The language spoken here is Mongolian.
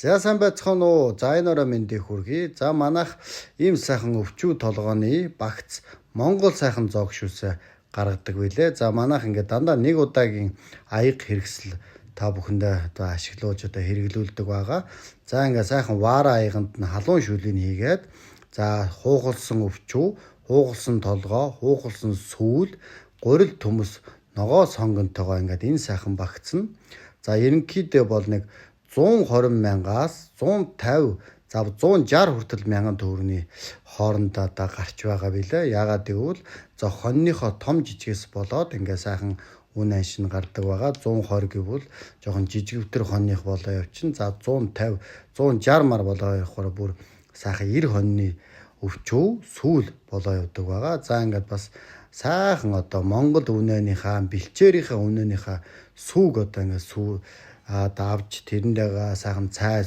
За сайн байцгаана уу. За энэ орой мэндийг хүргэе. За манайх ийм сайхан өвчүү толгооны багц Монгол сайхан зоогшүүсээ гаргадаг билээ. За манайх ингээд дандаа нэг удаагийн аяг хэрэгсэл та бүхэндээ одоо ашиглуулж одоо хэрэглүүлдэг байгаа. За ингээд сайхан ваара аяганд нь халуун шүлийг хийгээд за хуухалсан өвчүү, хуухалсан толгоо, хуухалсан сүүл, гурил төмөс ногоо сонгонтойгоо ингээд энэ сайхан багцна. За ерөнхийдөө бол нэг 120 мянгаас 150 за 160 хүртэл мянган төгрөгийн хоорондоо гарч байгаа билээ. Яагаад гэвэл за хоньныхоо том жижигээс болоод ингээ сайхан үн аншин гардаг байгаа. 120 гэвэл жоохон жижигвтер хоньных болоо явчин. За 150 160 мар болоо явахаар бүр сайхан 90 хоньны өвчөө сүүл болоо явдаг байгаа. За ингээд бас сайхан одоо Монгол үнээнийхээ бэлчээрийнхээ үнээнийхээ сүүг одоо ингээд сүү авч тэрэндээ сайхан цай